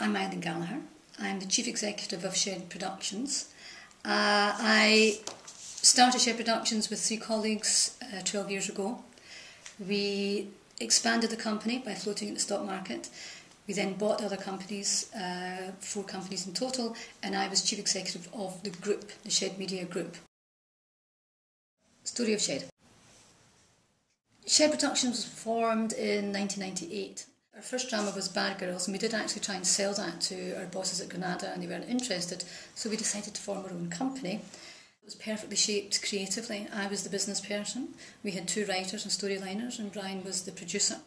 I'm Eileen Gallagher. I'm the Chief Executive of Shed Productions. I started Shed Productions with 3 colleagues 12 years ago. We expanded the company by floating at the stock market. We then bought other companies, 4 companies in total, and I was Chief Executive of the group, the Shed Media Group. Story of Shed. Shed Productions was formed in 1998. Our first drama was Bad Girls, and we did actually try and sell that to our bosses at Granada, and they weren't interested, so we decided to form our own company. It was perfectly shaped creatively. I was the business person, we had 2 writers and storyliners, and Brian was the producer.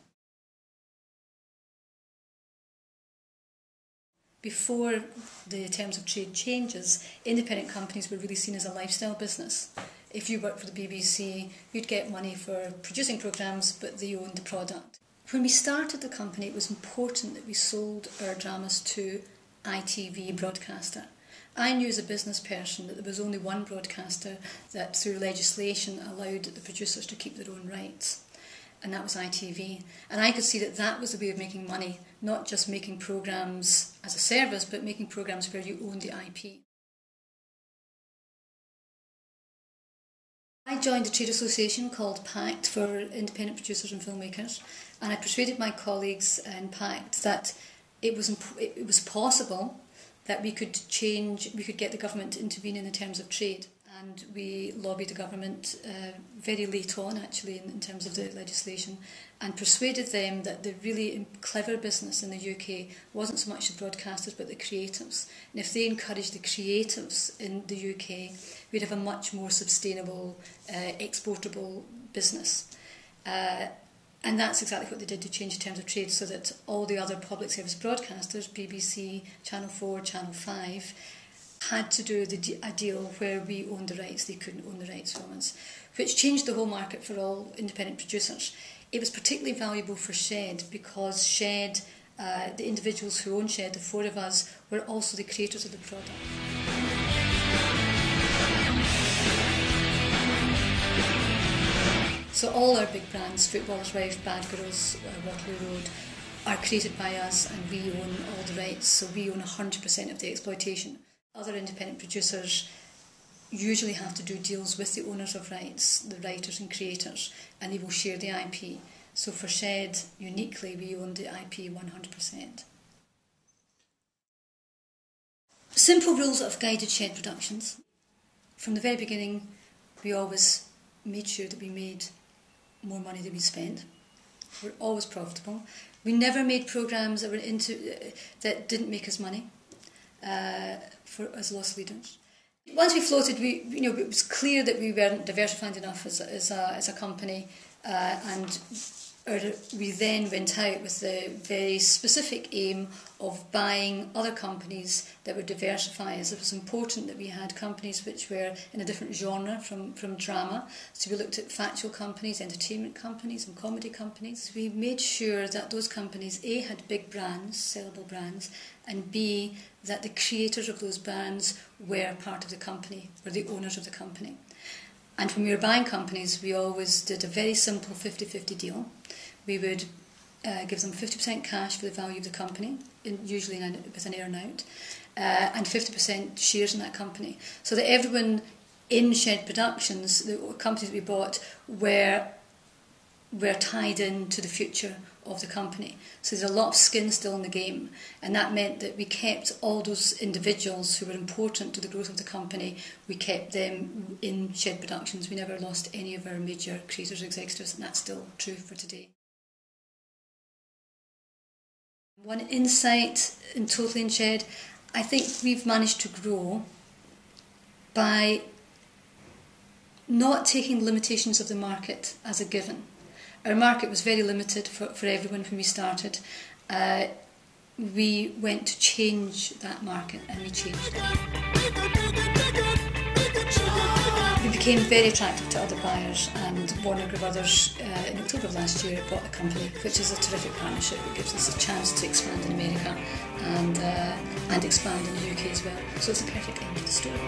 Before the terms of trade changes, independent companies were really seen as a lifestyle business. If you worked for the BBC, you'd get money for producing programmes, but they owned the product. When we started the company, it was important that we sold our dramas to ITV broadcaster. I knew as a business person that there was only one broadcaster that through legislation allowed the producers to keep their own rights, and that was ITV. And I could see that that was the way of making money, not just making programmes as a service, but making programmes where you own the IP. I joined a trade association called PACT for independent producers and filmmakers, and I persuaded my colleagues in PACT that it was possible that we could get the government to intervene in the terms of trade. And we lobbied the government very late on, actually, in terms of the legislation, and persuaded them that the really clever business in the UK wasn't so much the broadcasters but the creatives. And if they encouraged the creatives in the UK, we'd have a much more sustainable, exportable business. And that's exactly what they did to change the terms of trade, so that all the other public service broadcasters, BBC, Channel 4, Channel 5, had to do a deal where we owned the rights, they couldn't own the rights from us, which changed the whole market for all independent producers. It was particularly valuable for Shed because Shed, the individuals who own Shed, the 4 of us, were also the creators of the product. So all our big brands, Footballer's Wife, Bad Girls, Waterloo Road, are created by us, and we own all the rights, so we own 100% of the exploitation. Other independent producers usually have to do deals with the owners of rights, the writers and creators, and they will share the IP. So for Shed, uniquely, we own the IP 100%. Simple rules that have guided Shed Productions. From the very beginning, we always made sure that we made more money than we spent. We're always profitable. We never made programmes that didn't make us money. As loss leaders. Once we floated, it was clear that we weren't diversified enough as a company, and we then went out with the very specific aim of buying other companies that would diversify us. It was important that we had companies which were in a different genre from drama. So we looked at factual companies, entertainment companies and comedy companies. We made sure that those companies, A, had big brands, sellable brands, and B, that the creators of those brands were part of the company, were the owners of the company. And when we were buying companies, we always did a very simple 50-50 deal. We would give them 50% cash for the value of the company, usually with an earn-out, and 50% shares in that company. So that everyone in Shed Productions, the companies that we bought, were tied into the future of the company. So there's a lot of skin still in the game, and that meant that we kept all those individuals who were important to the growth of the company, we kept them in Shed Productions. We never lost any of our major creators or executives, and that's still true for today. One insight in totally in Shed, I think we've managed to grow by not taking limitations of the market as a given. Our market was very limited for everyone when we started. We went to change that market, and we changed it. We became very attractive to other buyers, and Warner Brothers in October of last year bought the company, which is a terrific partnership. It gives us a chance to expand in America and expand in the UK as well. So it's a perfect end to the story.